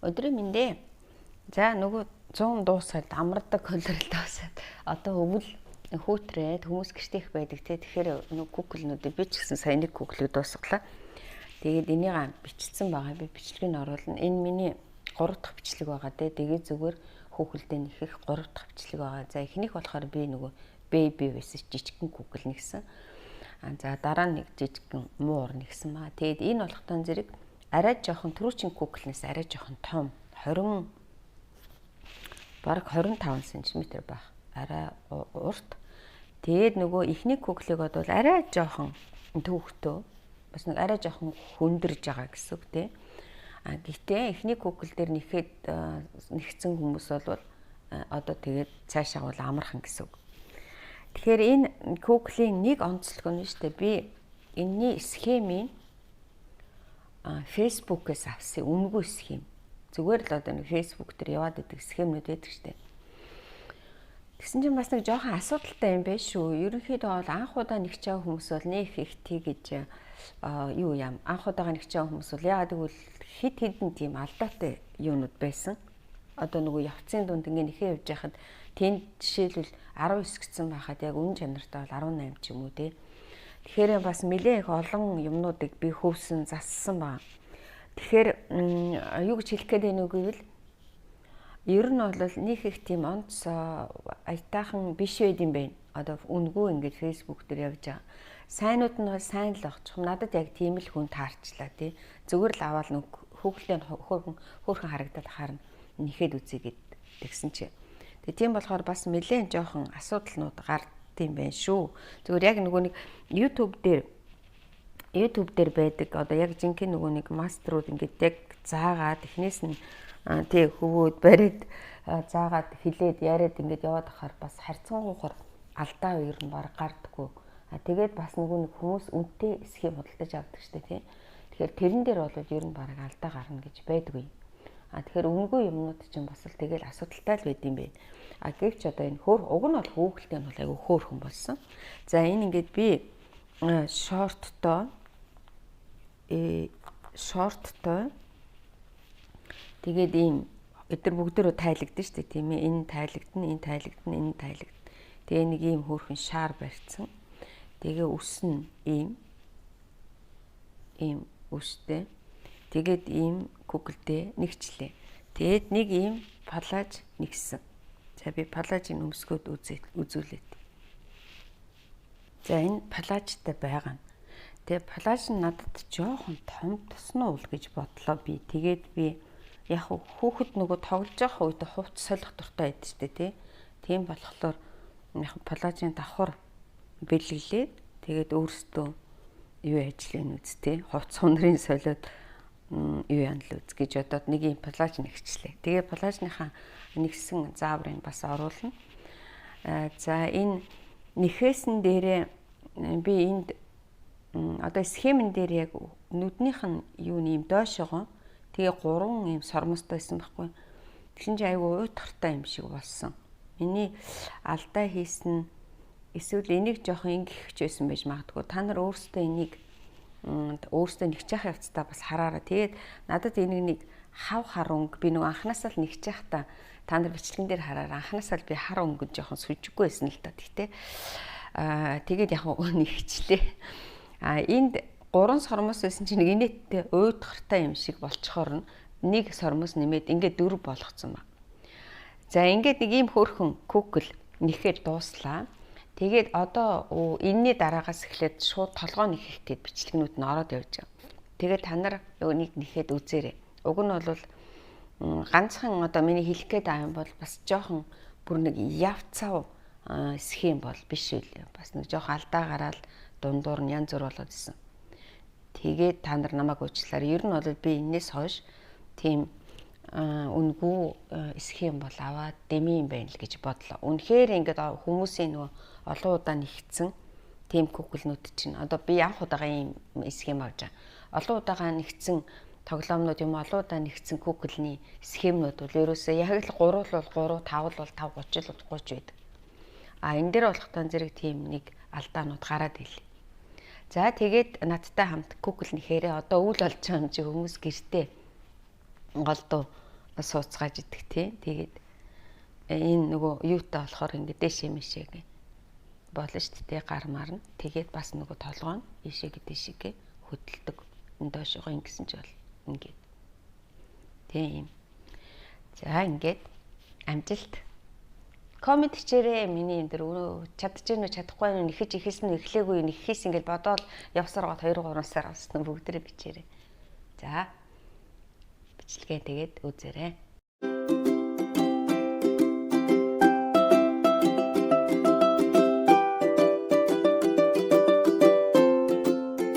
Өдрийн мэндэ. За нөгөө 100 дуусаад амардаг хөлрөл дуусаад одоо өвөл хүүтрээд хүмүүс гэртех байдаг те. Тэгэхээр нөгөө Google-нуудыг би ч гэсэн сая нэг Google-ыг дуусгалаа. Тэгээд энийг бичсэн байгаа. Би бичлэгийг оруулна. Энэ миний 3 дахь бичлэг байгаа те. Тэгээд зүгээр хүүхэлдээ нэхэх 3 дахь бичлэг байгаа. За эхнийх болохоор би нөгөө baby versus жижигхэн Google нэгсэн. За дараа нь нэг жижигхэн муур нэгсэн маа. Тэгээд энэ болохтон зэрэг арай жоохон түрүүчийн Google-нээс арай жоохон том 20 бараг 25 см байх. Арай урт. Тэгээд нөгөө ихний Google-ыг бодвол арай жоохон төвхтөө бас нэг арай жоохон хөндөрж байгаа гэсэн үг тий. Гэтээ ихний Google дээр нэгцэн хүмүүс бол одоо тэгээд цаашаа бол амархан гэсэн үг. Тэгэхээр энэ Google-ийн нэг онцлог нь шүү дээ. Би энэний схемийн Facebook-ээс авсан үнэгүй схем. Зүгээр л одоо нэг Facebook дээр яваад идэг схемнүүд байдаг шүү дээ. Тэгсэн чинь бас нэг жоохон асуудалтай юм байна шүү. Ерөнхийдөө бол анх удаа нэгч байгаа хүмүүс бол нэг их тийгэж анх удаага нэгч байгаа хүмүүс бол яагаад гэвэл хит хитэн тийм алдаатай юунууд байсан. Одоо нөгөө явцын дунд ингээ нэхээ явж байхад тэнд жишээлбэл 19 гэсэн байхад яг үн чанартай бол 18 ч юм уу тий. Тэгэхээр бас нэлээ их олон юмнуудыг би хөвсөн зассан байна. Тэгэхээр юу гэж хэлэх гээд байна уу гэвэл ер нь бол нэг их тийм онц аятайхан биш байд юм байна. Одоо үнгүй ингээд Facebook дээр явж байгаа. Сайнууд нь бол сайн л багч. Надад яг тийм л хүн таарчлаа тий. Зүгээр л аваад нэг хөглөө хөөрхөн харагдаад харна. Нэхэд үзье гэдгсэн чи. Тэгээ тийм болохоор бас нэлээд жоохон асуудалнууд гардыг байна шүү. Зүгээр яг нөгөө нэг YouTube дээр байдаг. Одоо яг жинхэнэ нөгөө нэг мастерууд ингээд яг заагаад эхнээс нь тий хөвөөд бариад заагаад хилээд яриад ингээд яваад ахаар бас харьцангуйгаар алдаа үер нь баг гардаггүй. Тэгээд бас нөгөө нэг хүмүүс үнэтэй схем худалдаж авдаг штэ тий. Тэгэхээр тэрэн дээр бол ер нь баг алдаа гарна гэж байдгүй. Тэгэхээр үнэгүй юмнууд чинь бас л тэгэл асуудалтай л байд юм байна. Гэвч одоо энэ уг нь бол хөөгөлтэй нь бол айгүй хөөрхөн болсон. За энэ ингээд би шорттой тэгээд ийм эдгээр бүгдөө тайлагдсан шүү дээ тийм ээ. Энэ тайлагдана, энэ тайлагдана, энэ тайлагдана. Тэгээ нэг ийм хөөрхөн шаар барьсан. Тэгээ үс нь ийм үстэй. Тэгээд ийм Google-тэй нэгчлээ. Тэгээд нэг ийм палаж нэгсэн. За би палажийг өмсгөөд үзүүлээд. За энэ палажтай байгаа. Тэгээ палаж нь надад жоохон том туснаа уул гэж бодлоо би. Тэгээд би яг хүүхэд нөгөө тоглож байгаа үед хувц солих дуртай байдаг шүү дээ тий. Тийм болохоор яг палажийн давхар бэлгэлээд тэгээд өөрөөсөө юу ажлын үсттэй хувц хунрын солиод юу яана л үз гэж бодоод нэг юм палаж нэгчлээ. Тэгээ палажныхаа нэгсэн зааврыг бас оруулна. За энэ нэхээсэн дээрээ би энд одоо схемэн дээр яг нүднийх нь юу нэм доошогоо тэгээ 3 юм сормостой байсан байхгүй. Тэгсэн чинь айгүй уйтгартай юм шиг болсон. Миний алдаа хийсэн эсвэл энийг жоохон ингэх гэж байсан байж магадгүй. Та нар өөрсдөө энийг өөрсдөө нэгчих явцдаа бас хараараа. Тэгээд надад энийг нэг хав хар өнгө би нөгөө анханасаа л нэгчих та нар бичлэгэн дээр хараараа. Анханасаа л би хар өнгөнд жоохон сүжиггүй байсан л та. Тэгтээ тэгээд яг нэгчлээ. Энд 3 сормос байсан чинь нэг инээдтэй уйдгартай юм шиг болцохоор нэг сормос нэмээд ингээд 4 болгоцсон ба. За ингээд нэг ийм хөөрхөн Google нэхээр дууслаа. Тэгээд одоо энэний дараагаас эхлээд шууд толгой нэхэх гээд бичлэгнүүд нь ороод явж байгаа. Тэгээд та нар нэг нэхэд үзээрэй. Уг нь бол ганцхан одоо миний хэлэх гээд байгаа юм бол бас жоохон бүр нэг явцав схем бол биш үү. Бас нэг жоохон алдаа гараад дундуур нь янз бүр болоод исэн. Тэгээд та нар намайг уучлаарай. Ер нь бол би энэс хойш тийм үнгүй схем бол аваад дэми юм байна л гэж бодлоо. Үнэхээр ингээд хүмүүсийн нөгөө олон удаа нэгцэн тийм Google-нууд чинь одоо би анх удаага ийм схем авч байгаа. Олон удаага нэгцэн тоглоомнууд юм олон удаа нэгцэн Google-ний схемнүүд бол ерөөсөө яг л 3 бол 3, 5 бол 5, 30 бол 30 байдаг. Энэ дээр болохтаа зэрэг тийм нэг алдаанууд гараад ирлээ. За тэгээд надтай хамт Google нэхээрээ одоо үйл болж байгаа юм чи хүмүүс гэртээ голдуу сууцгааж идэх тий. Тэгээд энэ нөгөө юутай болохоор ингээд дэшээ мишээ гэ болно шүү дээ гар марна. Тэгээд бас нөгөө толгой нь ийшээ гэдээшээ хөдөлдөг. Энэ доошоо ингэсэн ч бол ингээд. Тийм. За ингээд амжилт. Комент хийчээрээ миний энэ дөр өөрөө чадчихэв нү чадахгүй нү нэхэж ихэлсэн нү эхлээгүй нэхээс ингээд бодоод явсараад 2 3 сар авсан бүгдээрээ бичээрээ. За бичлэгээ тэгээд үзээрэй.